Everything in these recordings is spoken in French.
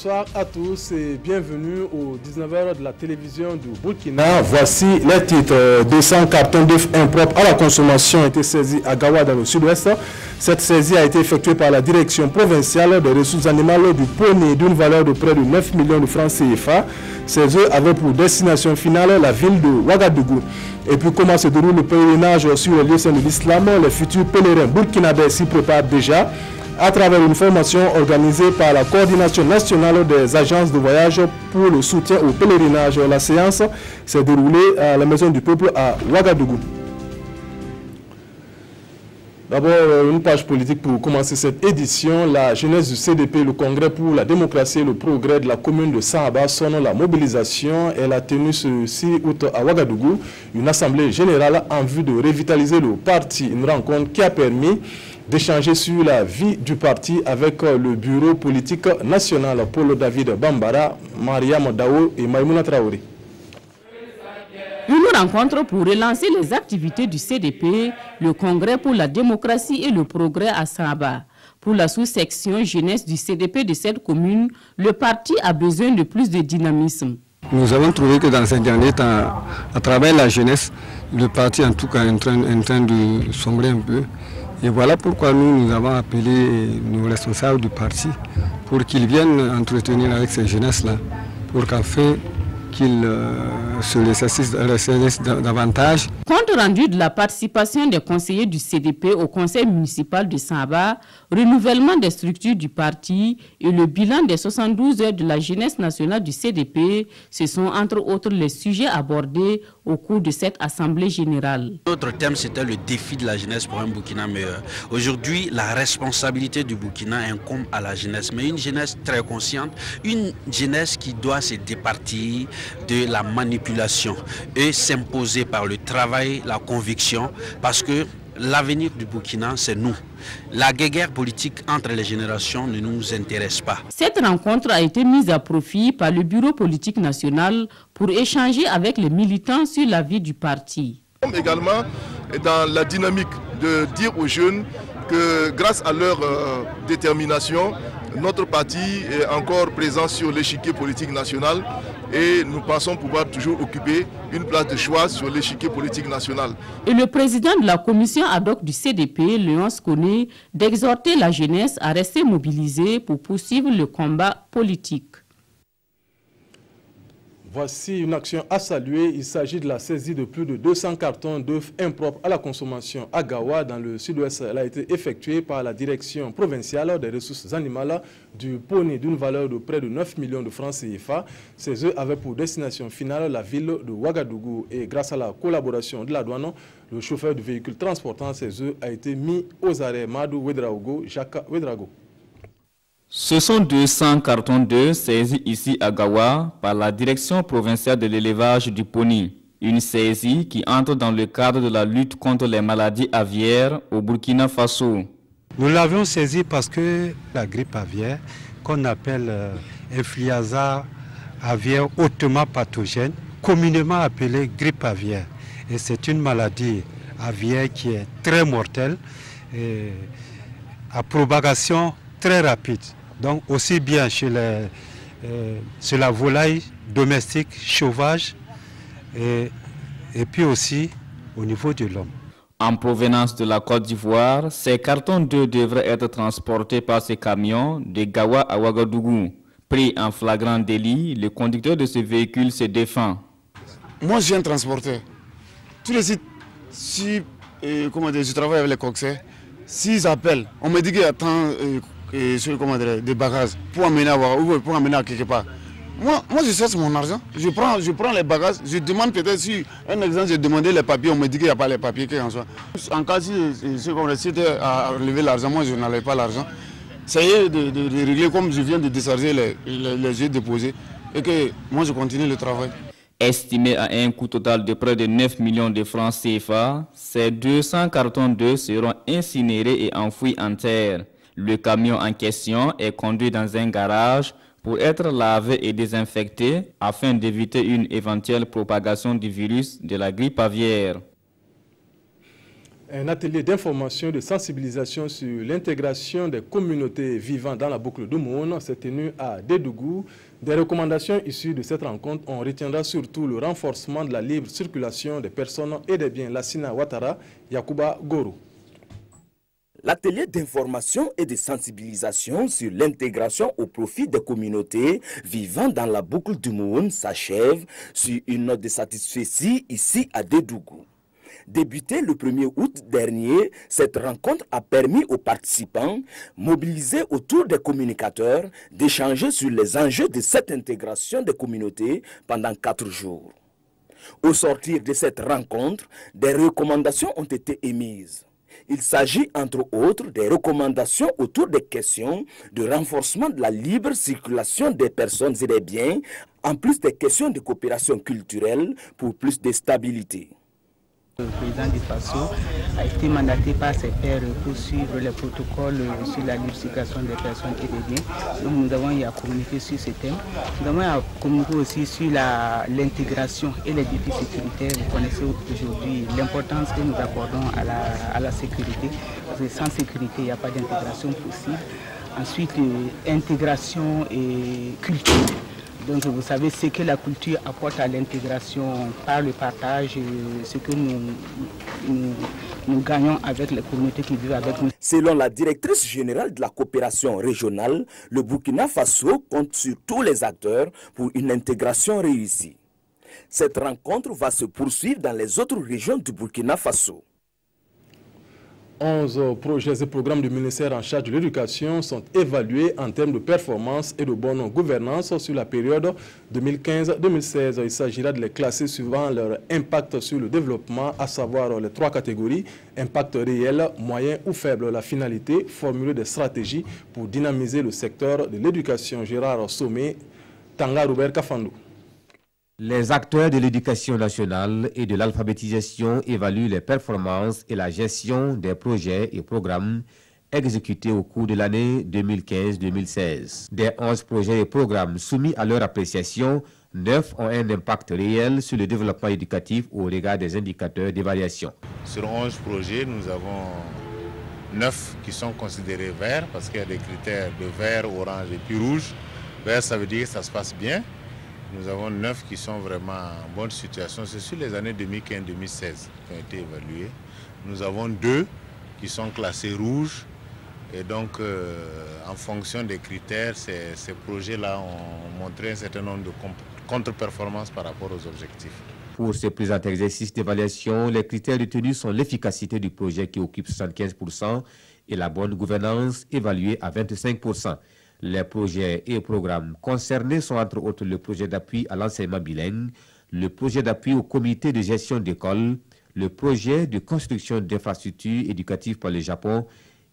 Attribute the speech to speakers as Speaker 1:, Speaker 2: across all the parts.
Speaker 1: Bonsoir à tous et bienvenue au 19h de la télévision du Burkina. Voici les titres. 200 cartons d'œufs impropres à la consommation ont été saisis à Gawa dans le sud-ouest. Cette saisie a été effectuée par la direction provinciale des ressources animales du Poni d'une valeur de près de 9 millions de francs CFA. Ces œufs avaient pour destination finale la ville de Ouagadougou. Et puis comment se déroule le pèlerinage sur le lieu saint de l'islam? Les futurs pèlerins burkinabés s'y préparent déjà à travers une formation organisée par la coordination nationale des agences de voyage pour le soutien au pèlerinage. La séance s'est déroulée à la Maison du Peuple à Ouagadougou. D'abord, une page politique pour commencer cette édition. La jeunesse du CDP, le Congrès pour la démocratie et le progrès de la commune de Sahaba sonne la mobilisation. Elle a tenu ce 6 août à Ouagadougou une assemblée générale en vue de revitaliser le parti. Une rencontre qui a permis d'échanger sur la vie du parti avec le bureau politique national Paul David Bambara, Mariam Dao et Maïmouna Traoré.
Speaker 2: Une rencontre pour relancer les activités du CDP, le Congrès pour la démocratie et le progrès à Sahaba. Pour la sous-section jeunesse du CDP de cette commune, le parti a besoin de plus de dynamisme.
Speaker 3: Nous avons trouvé que dans ces derniers temps, à travers la jeunesse, le parti en tout cas est en train de sombrer un peu. Et voilà pourquoi nous avons appelé nos responsables du parti pour qu'ils viennent entretenir avec ces jeunesses-là, pour qu'afin qu'ils se saisissent davantage.
Speaker 2: Compte rendu de la participation des conseillers du CDP au conseil municipal de Sahaba, renouvellement des structures du parti et le bilan des 72 heures de la jeunesse nationale du CDP, ce sont entre autres les sujets abordés au cours de cette assemblée générale.
Speaker 4: Notre thème, c'était le défi de la jeunesse pour un Burkina meilleur. Aujourd'hui, la responsabilité du Burkina incombe à la jeunesse, mais une jeunesse très consciente, une jeunesse qui doit se départir de la manipulation et s'imposer par le travail, la conviction, parce que l'avenir du Burkina, c'est nous. La guerre politique entre les générations ne nous intéresse pas.
Speaker 2: Cette rencontre a été mise à profit par le bureau politique national pour échanger avec les militants sur la vie du parti.
Speaker 5: Également dans la dynamique de dire aux jeunes que grâce à leur détermination, notre parti est encore présent sur l'échiquier politique national et nous pensons pouvoir toujours occuper une place de choix sur l'échiquier politique national.
Speaker 2: Et le président de la commission ad hoc du CDP, Léonce Koné, d'exhorter la jeunesse à rester mobilisée pour poursuivre le combat politique.
Speaker 1: Voici une action à saluer. Il s'agit de la saisie de plus de 200 cartons d'œufs impropres à la consommation à Gawa, dans le sud-ouest. Elle a été effectuée par la direction provinciale des ressources animales du Poni d'une valeur de près de 9 millions de francs CFA. Ces œufs avaient pour destination finale la ville de Ouagadougou. Et grâce à la collaboration de la douane, le chauffeur du véhicule transportant ces œufs a été mis aux arrêts. Madou Ouedraogo, Jacques Ouedraogo.
Speaker 6: Ce sont 200 cartons d'œufs saisis ici à Gawa par la direction provinciale de l'élevage du Poni. Une saisie qui entre dans le cadre de la lutte contre les maladies aviaires au Burkina Faso.
Speaker 7: Nous l'avions saisi parce que la grippe aviaire, qu'on appelle influenza aviaire hautement pathogène, communément appelée grippe aviaire. Et c'est une maladie aviaire qui est très mortelle et à propagation très rapide. Donc aussi bien chez la volaille domestique, sauvage, et puis aussi au niveau de l'homme.
Speaker 6: En provenance de la Côte d'Ivoire, ces cartons d'œufs devraient être transportés par ces camions de Gawa à Ouagadougou. Pris en flagrant délit, le conducteur de ce véhicule se défend.
Speaker 8: Moi, je viens de transporter. Tous les sites, si je travaille avec les coxers, s'ils appellent, on me dit qu'il y a tant des bagages pour amener à quelque part. Moi, je cherche mon argent, je prends les bagages, je demande peut-être si, un exemple, j'ai demandé les papiers, on me dit qu'il n'y a pas les papiers, qu'en soit. En cas si c'était à relever l'argent, moi je n'avais pas l'argent. Ça y est de régler comme je viens de décharger les jeux déposés et que moi je continue le travail.
Speaker 6: Estimé à un coût total de près de 9 millions de francs CFA, ces 200 cartons d'œufs seront incinérés et enfouis en terre. Le camion en question est conduit dans un garage pour être lavé et désinfecté afin d'éviter une éventuelle propagation du virus de la grippe aviaire.
Speaker 1: Un atelier d'information et de sensibilisation sur l'intégration des communautés vivant dans la boucle du Moun s'est tenu à Dédougou. Des recommandations issues de cette rencontre, on retiendra surtout le renforcement de la libre circulation des personnes et des biens. Lassina Ouattara, Yacouba Goro.
Speaker 9: L'atelier d'information et de sensibilisation sur l'intégration au profit des communautés vivant dans la boucle du Moun s'achève sur une note de satisfaction ici à Dédougou. Débutée le 1er août dernier, cette rencontre a permis aux participants, mobilisés autour des communicateurs, d'échanger sur les enjeux de cette intégration des communautés pendant 4 jours. Au sortir de cette rencontre, des recommandations ont été émises. Il s'agit entre autres des recommandations autour des questions de renforcement de la libre circulation des personnes et des biens, en plus des questions de coopération culturelle pour plus de stabilité.
Speaker 10: Le président du FASO a été mandaté par ses pairs pour suivre les protocoles sur la libre circulation des personnes et des biens. Donc nous avons eu à communiquer sur ce thème. Nous avons eu à communiquer aussi sur l'intégration et les défis sécuritaires. Vous connaissez aujourd'hui l'importance que nous accordons à la sécurité. Parce que sans sécurité, il n'y a pas d'intégration possible. Ensuite, intégration et culture. Donc vous savez ce que la culture apporte à l'intégration par le partage, ce que nous gagnons avec les communautés qui vivent avec nous.
Speaker 9: Selon la directrice générale de la coopération régionale, le Burkina Faso compte sur tous les acteurs pour une intégration réussie. Cette rencontre va se poursuivre dans les autres régions du Burkina Faso.
Speaker 1: 11 projets et programmes du ministère en charge de l'éducation sont évalués en termes de performance et de bonne gouvernance sur la période 2015-2016. Il s'agira de les classer suivant leur impact sur le développement, à savoir les 3 catégories, impact réel, moyen ou faible. La finalité, formuler des stratégies pour dynamiser le secteur de l'éducation. Gérard Sommet, Tanga Robert Kafandou.
Speaker 11: Les acteurs de l'éducation nationale et de l'alphabétisation évaluent les performances et la gestion des projets et programmes exécutés au cours de l'année 2015-2016. Des 11 projets et programmes soumis à leur appréciation, 9 ont un impact réel sur le développement éducatif au regard des indicateurs d'évaluation.
Speaker 12: Sur 11 projets, nous avons 9 qui sont considérés verts parce qu'il y a des critères de vert, orange et puis rouge. Vert, ça veut dire que ça se passe bien. Nous avons 9 qui sont vraiment en bonne situation. C'est sur les années 2015-2016 qui ont été évalués. Nous avons 2 qui sont classés rouges. Et donc, en fonction des critères, ces projets-là ont montré un certain nombre de contre-performances par rapport aux objectifs.
Speaker 11: Pour ce présent exercice d'évaluation, les critères retenus sont l'efficacité du projet qui occupe 75% et la bonne gouvernance évaluée à 25%. Les projets et programmes concernés sont entre autres le projet d'appui à l'enseignement bilingue, le projet d'appui au comité de gestion d'école, le projet de construction d'infrastructures éducatives par le Japon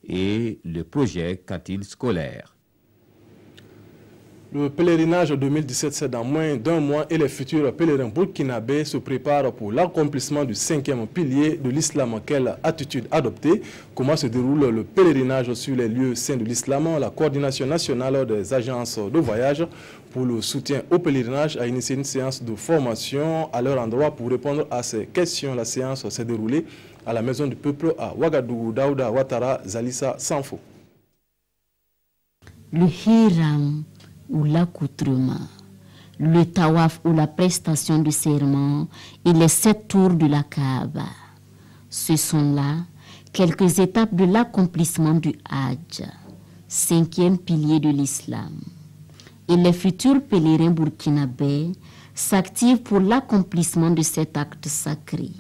Speaker 11: et le projet cantine scolaire.
Speaker 1: Le pèlerinage 2017, c'est dans moins d'un mois et les futurs pèlerins burkinabés se préparent pour l'accomplissement du 5e pilier de l'islam. Quelle attitude adopter? Comment se déroule le pèlerinage sur les lieux saints de l'islam? La coordination nationale des agences de voyage pour le soutien au pèlerinage a initié une séance de formation à leur endroit. Pour répondre à ces questions, la séance s'est déroulée à la Maison du Peuple à Ouagadougou. Daouda Ouattara, Zalissa Sanfo.
Speaker 2: Le hiram ou l'accoutrement, le tawaf ou la prestation de serment et les 7 tours de la Kaaba. Ce sont là quelques étapes de l'accomplissement du Hajj, 5e pilier de l'islam. Et les futurs pèlerins burkinabés s'activent pour l'accomplissement de cet acte sacré.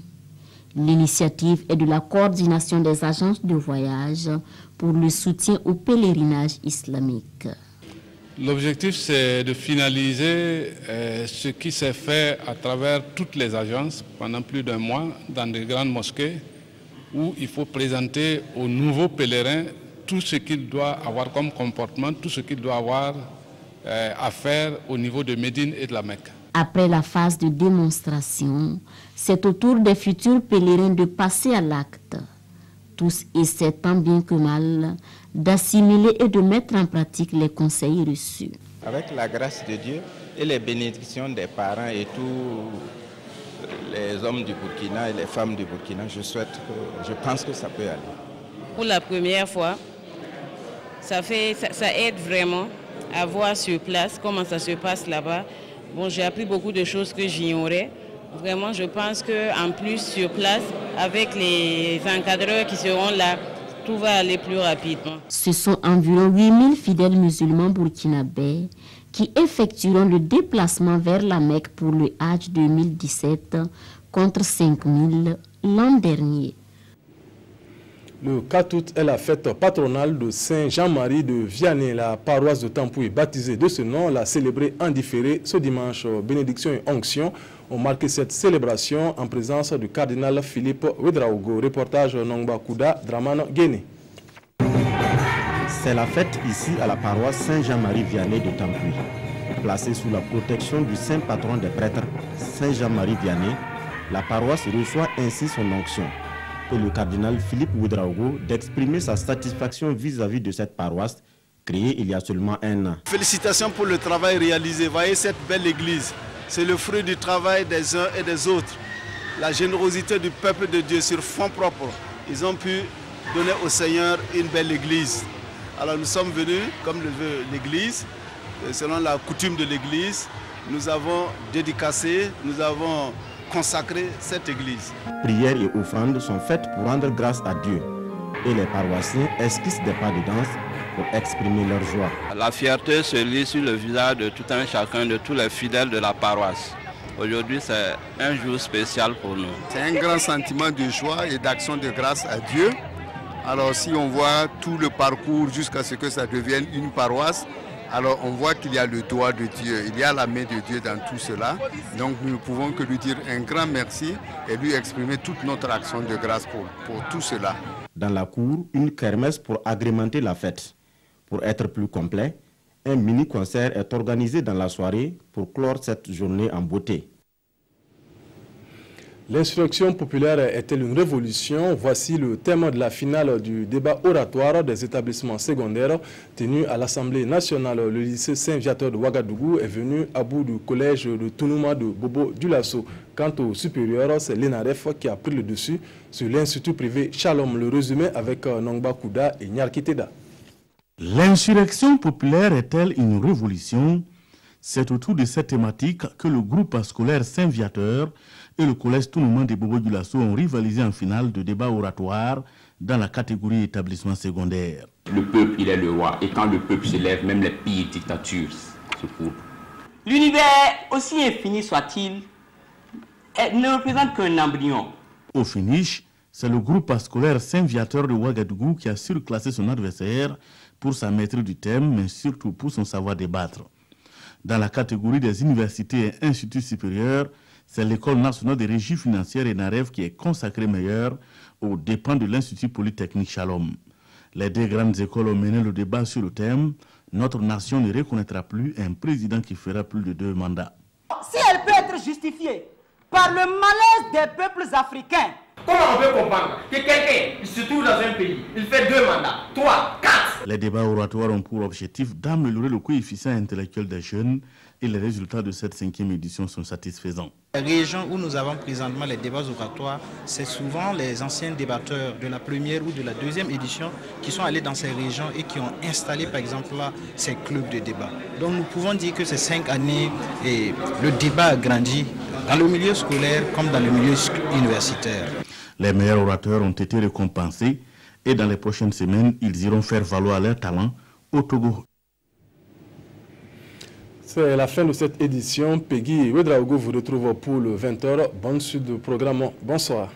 Speaker 2: L'initiative est de la coordination des agences de voyage pour le soutien au pèlerinage islamique.
Speaker 13: L'objectif, c'est de finaliser ce qui s'est fait à travers toutes les agences pendant plus d'un mois dans des grandes mosquées où il faut présenter aux nouveaux pèlerins tout ce qu'il doit avoir comme comportement, tout ce qu'il doit avoir à faire au niveau de Médine et de la Mecque.
Speaker 2: Après la phase de démonstration, c'est au tour des futurs pèlerins de passer à l'acte. Tous essaient tant bien que mal d'assimiler et de mettre en pratique les conseils reçus.
Speaker 14: Avec la grâce de Dieu et les bénédictions des parents et les hommes du Burkina et les femmes du Burkina. Je pense que ça peut aller.
Speaker 15: Pour la première fois, ça aide vraiment à voir sur place comment ça se passe là-bas. Bon, j'ai appris beaucoup de choses que j'ignorais. Vraiment, je pense qu'en plus, sur place, avec les encadreurs qui seront là, tout va aller plus rapidement.
Speaker 16: Ce sont environ 8000 fidèles musulmans burkinabés qui effectueront le déplacement vers la Mecque pour le Hajj 2017 contre 5000 l'an dernier.
Speaker 1: Le 4 août est la fête patronale de Saint-Jean-Marie de Vianney. La paroisse de Tampouy, baptisée de ce nom, l'a célébrée en différé ce dimanche. Bénédiction et onction ont marqué cette célébration en présence du cardinal Philippe Ouedraogo. Reportage Nongba Kouda, Dramane Guéné.
Speaker 17: C'est la fête ici à la paroisse Saint-Jean-Marie Vianney de Tampouy. Placée sous la protection du saint patron des prêtres, Saint-Jean-Marie Vianney, la paroisse reçoit ainsi son onction. Et le cardinal Philippe Ouedraogo d'exprimer sa satisfaction vis-à-vis de cette paroisse créée il y a seulement un an.
Speaker 18: Félicitations pour le travail réalisé. Voyez cette belle église. C'est le fruit du travail des uns et des autres. La générosité du peuple de Dieu sur fonds propres. Ils ont pu donner au Seigneur une belle église. Alors nous sommes venus, comme le veut l'église, selon la coutume de l'église, nous avons dédicacé, nous avons consacré cette église.
Speaker 17: Prières et offrandes sont faites pour rendre grâce à Dieu. Et les paroissiens esquissent des pas de danse pour exprimer leur joie.
Speaker 19: La fierté se lit sur le visage de tout un chacun, de tous les fidèles de la paroisse. Aujourd'hui, c'est un jour spécial pour nous.
Speaker 20: C'est un grand sentiment de joie et d'action de grâce à Dieu. Alors si on voit tout le parcours jusqu'à ce que ça devienne une paroisse, alors on voit qu'il y a le doigt de Dieu, il y a la main de Dieu dans tout cela. Donc nous ne pouvons que lui dire un grand merci et lui exprimer toute notre action de grâce pour tout cela.
Speaker 17: Dans la cour, une kermesse pour agrémenter la fête. Pour être plus complet, un mini-concert est organisé dans la soirée pour clore cette journée en beauté.
Speaker 1: L'insurrection populaire est-elle une révolution? Voici le thème de la finale du débat oratoire des établissements secondaires tenu à l'Assemblée nationale. Le lycée Saint-Viateur de Ouagadougou est venu à bout du collège de Tounouma de Bobo Dioulasso. Quant au supérieur, c'est l'ENAREF qui a pris le dessus sur l'institut privé Shalom. Le résumé avec Nongba Kouda et Nyarkiteda.
Speaker 21: L'insurrection populaire est-elle une révolution? C'est autour de cette thématique que le groupe scolaire Saint-Viateur et le collège Tounouma de Bobo Dioulasso ont rivalisé en finale de débat oratoire dans la catégorie établissement secondaire.
Speaker 22: Le peuple, il est le roi. Et quand le peuple se lève, même les pires dictatures se courbent.
Speaker 23: L'univers, aussi infini soit-il, ne représente qu'un embryon.
Speaker 21: Au finish, c'est le groupe scolaire Saint-Viateur de Ouagadougou qui a surclassé son adversaire pour sa maîtrise du thème, mais surtout pour son savoir débattre. Dans la catégorie des universités et instituts supérieurs, c'est l'École nationale des régies financières ENAREF qui est consacrée meilleure aux dépens de l'Institut polytechnique Shalom. Les deux grandes écoles ont mené le débat sur le thème « Notre nation ne reconnaîtra plus un président qui fera plus de 2 mandats ».
Speaker 23: Si elle peut être justifiée par le malaise des peuples africains, comment on peut comprendre que quelqu'un se trouve dans un pays, il fait 2 mandats, 3, 4?
Speaker 21: Les débats oratoires ont pour objectif d'améliorer le coefficient intellectuel des jeunes et les résultats de cette 5e édition sont satisfaisants.
Speaker 24: Les régions où nous avons présentement les débats oratoires, c'est souvent les anciens débatteurs de la première ou de la 2e édition qui sont allés dans ces régions et qui ont installé par exemple là, ces clubs de débat. Donc nous pouvons dire que ces 5 années, et le débat a grandi dans le milieu scolaire comme dans le milieu universitaire.
Speaker 21: Les meilleurs orateurs ont été récompensés et dans les prochaines semaines, ils iront faire valoir leur talent au Togo.
Speaker 1: C'est la fin de cette édition. Peggy Ouedraogo vous retrouve pour le 20h. Bonne suite de programme. Bonsoir.